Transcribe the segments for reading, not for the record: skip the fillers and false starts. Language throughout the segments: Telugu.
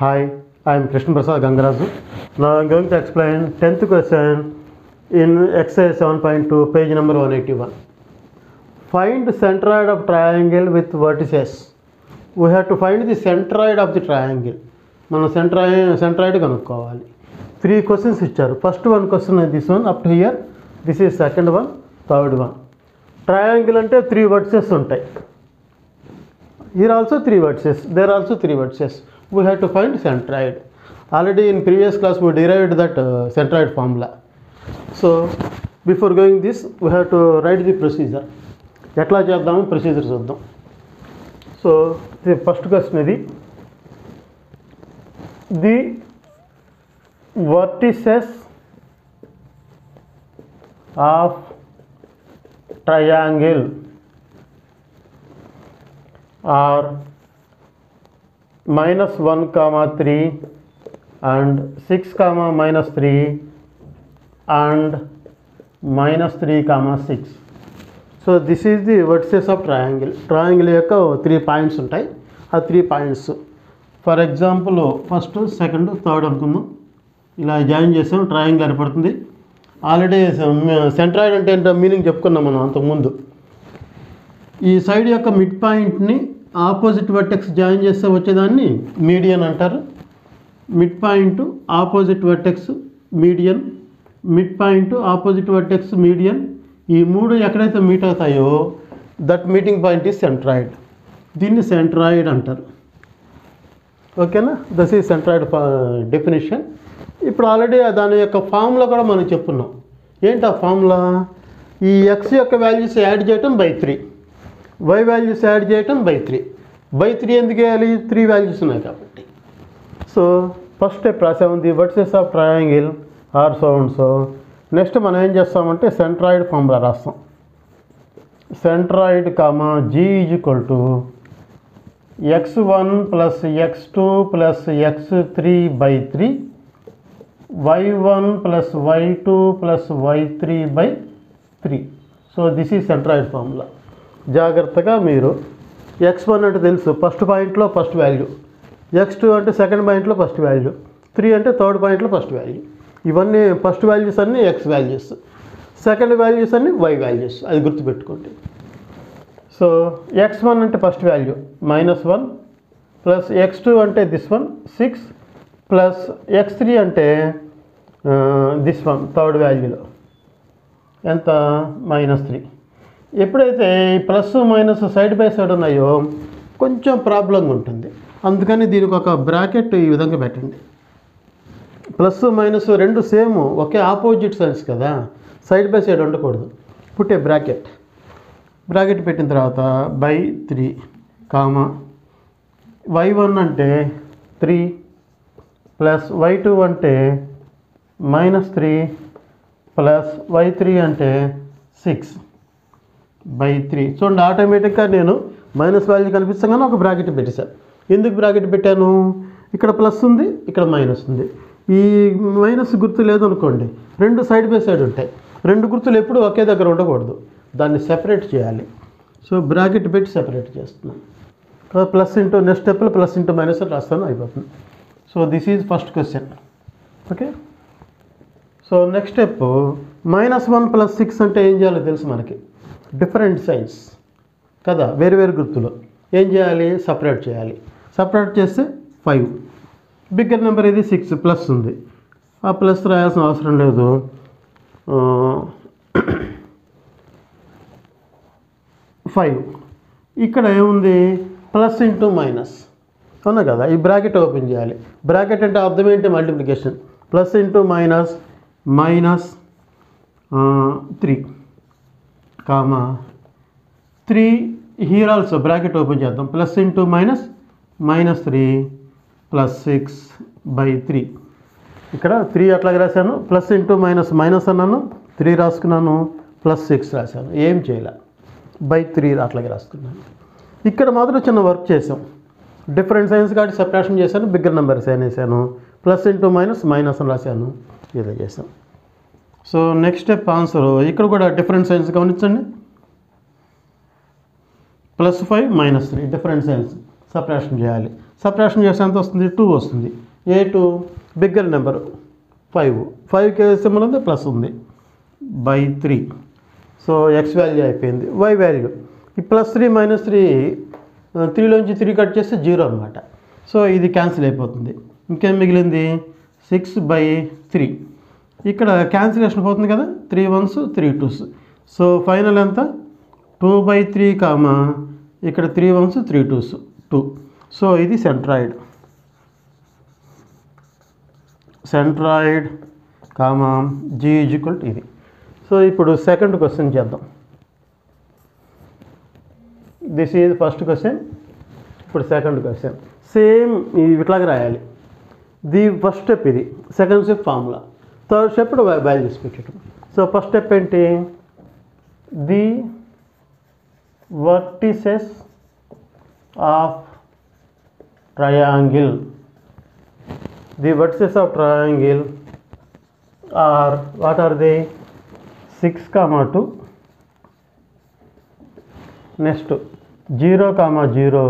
Hi, I am Krishna Prasad Gangaraju. Now I am going to explain 10th question in exercise 7.2, page number 181. Find the centroid of triangle with vertices. We have to find the centroid of the triangle. మనం centroid కనుక్కోవాలి. 3 questions ఇచ్చారు. First one question is this one up to here. This is second one, third one. Triangle అంటే 3 vertices ఉంటాయి. Here also 3 vertices. There also 3 vertices. We have to find centroid. Already in previous class we derived that centroid formula. So before going this, we have to write the procedure. ఎట్లా చేద్దాము ప్రొసీజర్ చూద్దాం. సో ఫస్ట్ క్వశ్చన్ ఇది, the vertices of triangle are -1, 3 and 6, -3 and -3, 6. So this is the vertices of triangle. Triangle యొక్క 3 పాయింట్స్ ఉంటాయి. ఆ 3 points for example first, second, third అనుకుందాం. ఇలా జాయిన్ చేసాం, ట్రయాంగిల్ ఏర్పడుతుంది. ఆల్రెడీ సెంట్రాయిడ్ అంటే ఏంటో మీనింగ్ చెప్పుకున్నాం మనం అంతకుముందు. ఈ సైడ్ యొక్క మిడ్ పాయింట్ని ఆపోజిట్ వర్టెక్స్ జాయిన్ చేస్తే వచ్చేదాన్ని మీడియన్ అంటారు. Mid point opposite vertex median, mid point opposite vertex median, ఈ 3 ఎక్కడైతే మీట్ అవుతాయో that meeting point is centroid. దీన్ని సెంట్రాయిడ్ అంటారు. ఓకేనా, దస్ ఈజ్ సెంట్రాయిడ్ డెఫినేషన్. ఇప్పుడు ఆల్రెడీ దాని యొక్క ఫార్ములా కూడా మనం చెప్పుకున్నాం. ఏంటి ఆ ఫార్ములా? ఈ ఎక్స్ యొక్క వాల్యూస్ యాడ్ చేయటం బై 3, వై వాల్యూస్ యాడ్ చేయటం బై 3. బై 3 ఎందుకు వేయాలి? 3 వాల్యూస్ ఉన్నాయి కాబట్టి. సో ఫస్ట్ స్టెప్ రాసాము, the vertices of triangle are so and so. Next మనం ఏం చేస్తామంటే సెంట్రాయిడ్ ఫార్ములా రాస్తాం. Centroid G is equal to x1 + x2 + x3 by 3, y1 + y2 + y3 by 3. So this is centroid formula. జాగ్రత్తగా మీరు x1 అంటే తెలుసు, ఫస్ట్ పాయింట్లో ఫస్ట్ వాల్యూ, x2 అంటే సెకండ్ పాయింట్లో ఫస్ట్ వాల్యూ, 3 అంటే థర్డ్ పాయింట్లో ఫస్ట్ వాల్యూ. ఇవన్నీ ఫస్ట్ వాల్యూస్ అన్నీ x వాల్యూస్, సెకండ్ వాల్యూస్ అన్నీ y వాల్యూస్. అది గుర్తుపెట్టుకోండి. సో x1 అంటే ఫస్ట్ వాల్యూ -1 ప్లస్ x2 అంటే దిస్ వన్ 6 ప్లస్ x3 అంటే దిస్ వన్ థర్డ్ వాల్యూలో ఎంత -3. ఎప్పుడైతే ఈ plus minus side by side ఉన్నాయో కొంచెం ప్రాబ్లంగా ఉంటుంది. అందుకని దీనికి ఒక బ్రాకెట్ ఈ విధంగా పెట్టండి. ప్లస్ మైనస్ రెండు సేమ్ ఒకే ఆపోజిట్ సైడ్స్ కదా, సైడ్ బై సైడ్ ఉండకూడదు. పుట్టే బ్రాకెట్ పెట్టిన తర్వాత బై 3, y1 అంటే 3 ప్లస్ y2 అంటే -3 ప్లస్ y3 అంటే 6 బై 3. చూడండి, ఆటోమేటిక్గా నేను మైనస్ వాల్యూ కనిపిస్తాగానే ఒక బ్రాకెట్ పెట్టేశాను. ఎందుకు బ్రాకెట్ పెట్టాను? ఇక్కడ ప్లస్ ఉంది, ఇక్కడ మైనస్ ఉంది. ఈ మైనస్ గుర్తు లేదనుకోండి, రెండు సైడ్ బై సైడ్ ఉంటాయి. రెండు గుర్తులు ఎప్పుడు ఒకే దగ్గర ఉండకూడదు, దాన్ని సెపరేట్ చేయాలి. సో బ్రాకెట్ పెట్టి సెపరేట్ చేస్తున్నాను. ప్లస్ ఇంటూ నెక్స్ట్ స్టెప్లో ప్లస్ ఇంటూ మైనస్ రాస్తాను, అయిపోతుంది. So this is first question. Okay, so next step -1 + 6 అంటే ఏం చేయాలో తెలుసు మనకి. డిఫరెంట్ సైన్స్ కదా, వేరు వేరు గుర్తులు. ఏం చేయాలి? సపరేట్ చేయాలి. సపరేట్ చేస్తే 5. బిగ్గర్ నెంబర్ ఇది 6 ప్లస్ ఉంది, ఆ ప్లస్ రాయాల్సిన అవసరం లేదు. 5 ఇక్కడ ఏముంది? ప్లస్ ఇంటూ మైనస్ అవునా కదా. ఈ బ్రాకెట్ ఓపెన్ చేయాలి. బ్రాకెట్ అంటే అర్థం ఏంటి? Multiplication. Plus into minus -3, 3 here also bracket open చేద్దాం. Plus into minus -3 plus 6 by 3. ఇక్కడ 3 అట్లాగే రాశాను, ప్లస్ ఇంటూ మైనస్ అన్నాను, 3 రాసుకున్నాను, ప్లస్ 6 రాశాను. ఏం చేయాలి? బై 3 అట్లాగే రాసుకున్నాను. ఇక్కడ మాత్రం చిన్న వర్క్ చేసాం. డిఫరెంట్ సైన్స్ కాబట్టి సపరేషన్ చేశాను, బిగ్గర్ నెంబర్ సైన్ వేసాను, ప్లస్ ఇంటూ మైనస్ అని రాశాను, ఇదే చేశాను. So next step answer. ఇక్కడ కూడా డిఫరెంట్ సైన్స్ గమనించండి. +5 -3 డిఫరెంట్ సైన్స్ సపరేషన్ చేయాలి. సబ్ట్రాక్షన్ చేస్తే ఎంత వస్తుంది? 2 వస్తుంది. A2 బిగ్గర్ నెంబర్ 5, 5కి సింబల్ ఉంది, ప్లస్ ఉంది, బై 3. సో ఎక్స్ వాల్యూ అయిపోయింది. వై వాల్యూ ఈ +3 -3 3లోంచి 3 కట్ చేస్తే 0 అనమాట. సో ఇది క్యాన్సిల్ అయిపోతుంది. ఇంకేం మిగిలింది? 6/3. ఇక్కడ క్యాన్సిలేషన్ పోతుంది కదా, 3 1s 3 2s. సో ఫైనల్ ఎంత? 2/3 కామా ఇక్కడ 3 1s 3 2s 2. సో ఇది సెంట్రాయిడ్ కామా G = ఇది. సో ఇప్పుడు సెకండ్ క్వశ్చన్ చేద్దాం. This is first question. ఇప్పుడు సెకండ్ క్వశ్చన్ సేమ్ ఇట్లాగే రాయాలి. ది ఫస్ట్ స్టెప్ ఇది, second step formula, third step values పెట్టడం. సో ఫస్ట్ స్టెప్ ఏంటి? The vertices of triangle. The vertices of triangle are, what are they? 6, 2. Next 0, 0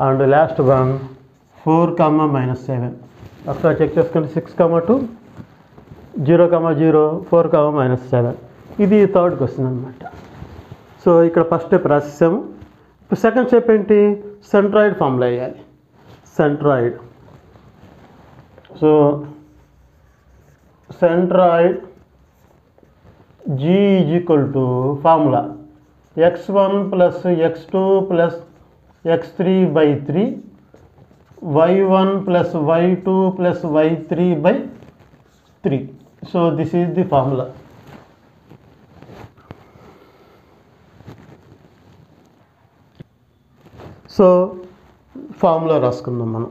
and last one 4, -7. After check చేసుకుంటే 6, 2, 0, 0, 4, -7. ఇది థర్డ్ క్వశ్చన్ అనమాట. సో ఇక్కడ ఫస్ట్ స్టెప్ రాసేసాము. ఇప్పుడు సెకండ్ స్టెప్ ఏంటి? సెంట్రాయిడ్ ఫార్ములా వేయాలి. Centroid. So centroid G = formula x1 + x2 + x3/3 y1 + y2 + y3/3. So this is the formula. So formula రాసుకుందాం మనం.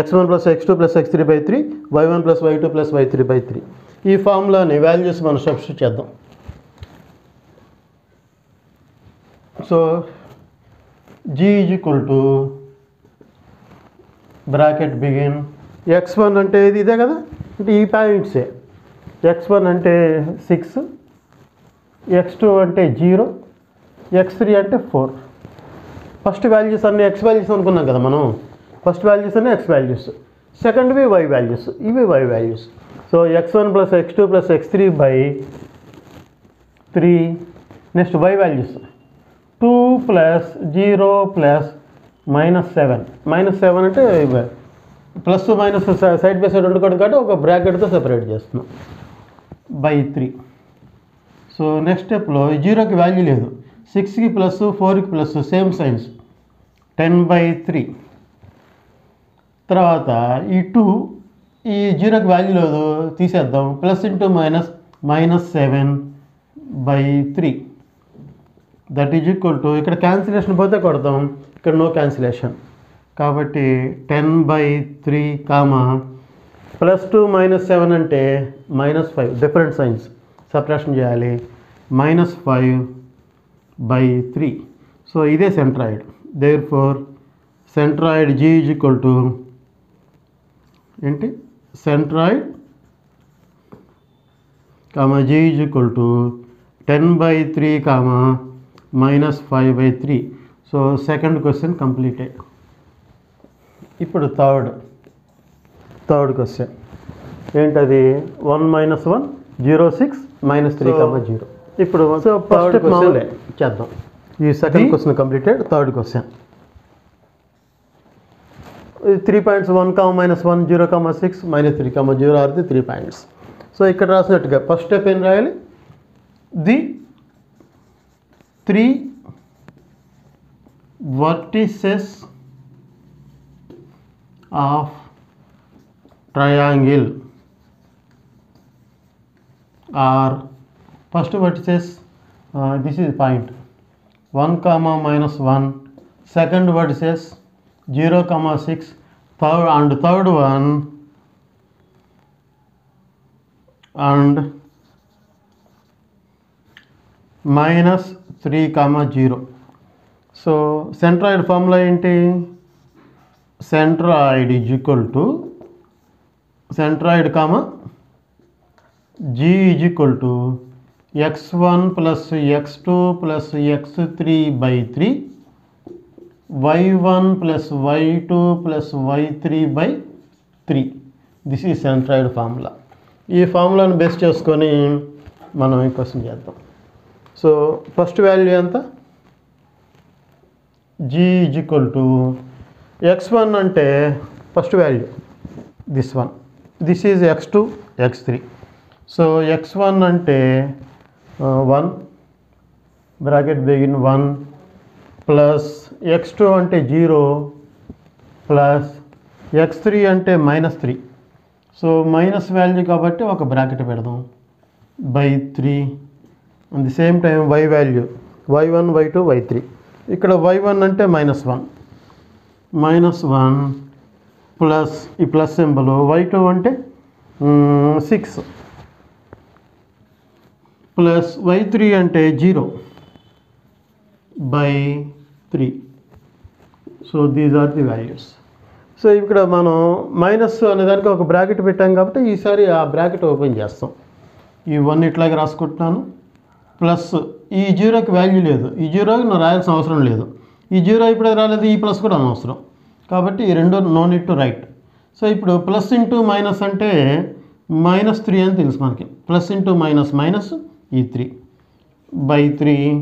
x1 + x2 + x3/3 y1 + y2 + y3/3. ఈ ఫార్ములాని వాల్యూస్ మనం సబ్స్టిట్యూట్ చేద్దాం. So G = bracket begin x1 అంటే ఇదే కదా, అంటే ఈ పాయింట్సే. x1 అంటే 6, x2 అంటే 0, x3 అంటే 4. ఫస్ట్ వాల్యూస్ అన్నీ x వాల్యూస్ అనుకున్నాం కదా మనం. ఫస్ట్ వాల్యూస్ అన్నీ x వాల్యూస్, సెకండ్వి y వాల్యూస్, ఇవి y values. So x1 + x2 + x3/3. Next y values 2 + 0 + -7. -7 అంటే plus minus side by side ఉండకూడదు కాబట్టి ఒక బ్రాకెట్తో సెపరేట్ చేస్తున్నాం, /3. సో నెక్స్ట్ స్టెప్లో 0కి వాల్యూ లేదు, 6కి ప్లస్ 4కి ప్లస్ సేమ్ సైన్స్, 10/3. తర్వాత ఈ 2 ఈ 0కి వాల్యూ లేదు, తీసేద్దాం, +× -7/3. దట్ ఈజ్ ఈక్వల్ టు, ఇక్కడ క్యాన్సిలేషన్ పోతే కొడతాం, ఇక్కడ నో క్యాన్సిలేషన్ కాబట్టి 10/3 +2 -7 అంటే -5, డిఫరెంట్ సైన్స్ సబ్ట్రాక్షన్ చేయాలి, -5/3. సో ఇదే centroid. Therefore centroid G = ఏంటి? Centroid G = 10/3 -5/3. So second question completed. ఇప్పుడు థర్డ్ క్వశ్చన్ ఏంటది? 1 - 1 0 6 -3, 0. ఇప్పుడు ఫస్ట్ క్వశ్చన్ చేద్దాం. ఈ second question completed. Third question 3 points 1, -1 0, 6 -3, 0 are the 3 points. So ఇక్కడ రాసినట్టుగా ఫస్ట్ స్టెప్ ఏం రాయాలి? The 3 vertices of triangle are, first vertices, this is point 1, -1, second vertices 0, 6, third one and -3, 0. So centroid formula ఏంటి? Centroid G = x1 + x2 + x3/3 y1 plus y2 plus y3 by 3. This is centroid formula. ఈ ఫార్ములాను బేస్ చేసుకొని మనం ఈ క్వశ్చన్ చేద్దాం. సో ఫస్ట్ వాల్యూ ఎంత? g is equal to x1 అంటే first value this one, this is x2 x3. So x1 అంటే 1 బ్రాకెట్ బిగిన్ 1 ప్లస్ x2 అంటే 0 ప్లస్ x3 అంటే -3. సో మైనస్ వాల్యూ కాబట్టి ఒక బ్రాకెట్ పెడదాం by 3. At the same time y value y1 y2 y3. ఇక్కడ y1 అంటే -1 ప్లస్ ఈ ప్లస్ సింబల్, y2 అంటే 6 ప్లస్ y3 అంటే 0 by 3. So these are the values. So ఇక్కడ మనం మైనస్ అనేదానికి ఒక బ్రాకెట్ పెట్టాం కాబట్టి ఈసారి ఆ బ్రాకెట్ ఓపెన్ చేస్తాం. ఈ 1 ఇట్లాగే రాసుకుంటున్నాను. ప్లస్ ఈ 0కి వాల్యూ లేదు, ఈ 0కి నువ్వు రాయాల్సిన అవసరం లేదు. ఈ 0 ఇప్పుడే రాలేదు, ఈ ప్లస్ కూడా అనవసరం కాబట్టి ఈ రెండు no need to write. So ఇప్పుడు ప్లస్ ఇంటూ మైనస్ అంటే -3 అని తెలుసు మనకి. ప్లస్ ఇంటూ మైనస్ ఈ 3 బై 3.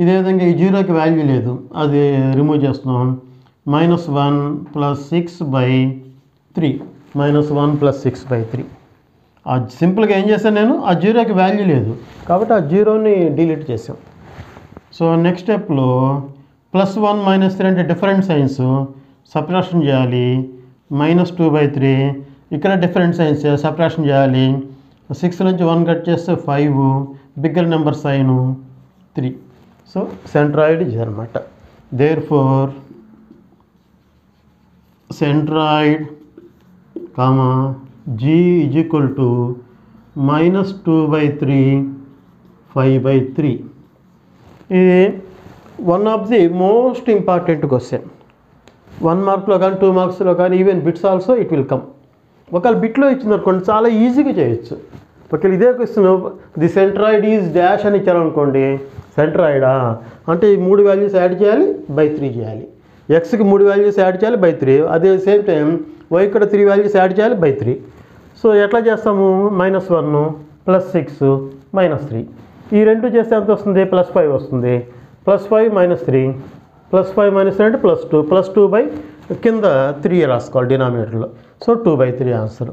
ఇదే విధంగా ఈ 0కి వాల్యూ లేదు, అది రిమూవ్ చేస్తున్నాం. -1 ప్లస్ 6 బై 3, -1 ప్లస్ 6 బై 3. సింపుల్గా ఏం చేశాను నేను, ఆ 0కి వాల్యూ లేదు కాబట్టి ఆ 0ని డిలీట్ చేసాం. సో నెక్స్ట్ స్టెప్లో +1 -3 అంటే డిఫరెంట్ సైన్స్, సబ్ట్రాక్షన్ చేయాలి. -2 బై 3 ఇక్కడ డిఫరెంట్ సైన్స్ సబ్ట్రాక్షన్ చేయాలి. 6 నుంచి 1 కట్ చేస్తే 5, bigger number sign 3. So centroid ఇది అనమాట. Therefore centroid comma g is equal to -2 by 3 5 by 3. ఇది one of the most important question. 1 మార్క్లో కానీ 2 మార్క్స్లో కానీ even bits also it will come. ఒకవేళ బిట్లో ఇచ్చిందనుకోండి చాలా ఈజీగా చేయొచ్చు. ఒకవేళ ఇదే question the centroid is dash అని ఇచ్చారనుకోండి, సెంట్రాయిడా అంటే ఈ 3 వాల్యూస్ యాడ్ చేయాలి బై 3 చేయాలి, ఎక్స్కి 3 వాల్యూస్ యాడ్ చేయాలి బై 3, అదే సేమ్ టైం వై కూడా 3 వాల్యూస్ యాడ్ చేయాలి బై 3. సో ఎట్లా చేస్తాము, -1 ప్లస్ 6 -3 ఈ రెండు చేస్తే ఎంత వస్తుంది, +5 వస్తుంది. +5 -3 +5 -3 అంటే +2, +2 బై కింద 3 రాసుకోవాలి డినామినేటర్లో. So 2 by 3 answer.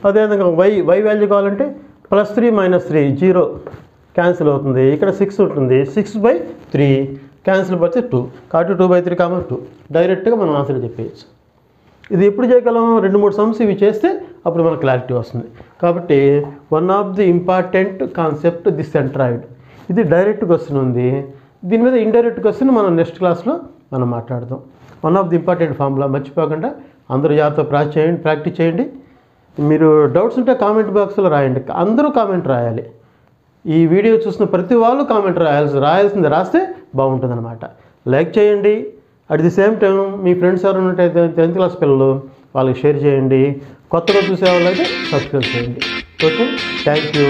అదేవిధంగా వై వాల్యూ కావాలంటే +3 -3 0 క్యాన్సిల్ అవుతుంది. ఇక్కడ 6 ఉంటుంది, 6 బై 3 క్యాన్సిల్ పడితే 2 కాబట్టి 2 బై 3 2 డైరెక్ట్గా మనం ఆన్సర్ చెప్పేయచ్చు. ఇది ఎప్పుడు చేయగలం, 2-3 సమ్స్ ఇవి చేస్తే అప్పుడు మనకు క్లారిటీ వస్తుంది. కాబట్టి one of the important concept the centroid. ఇది డైరెక్ట్ క్వశ్చన్ ఉంది, దీని మీద ఇండైరెక్ట్ క్వశ్చన్ మనం నెక్స్ట్ క్లాస్లో మనం మాట్లాడదాం. One of the important formula మర్చిపోకుండా అందరూ జాగ్రత్తగా ప్రాక్టీస్ చేయండి. మీరు డౌట్స్ ఉంటే కామెంట్ బాక్స్లో రాయండి, అందరూ కామెంట్ రాయాలి. ఈ వీడియో చూసిన ప్రతి వాళ్ళు కామెంట్ రాయాల్సింది రాస్తే బాగుంటుంది అనమాట. లైక్ చేయండి. At the same time me friends ఎవరైనా ఉంటే 10th క్లాస్ పిల్లలు వాళ్ళకి షేర్ చేయండి. కొత్తగా చూసే వాళ్ళైతే సబ్స్క్రైబ్ చేయండి. Okay, thank you.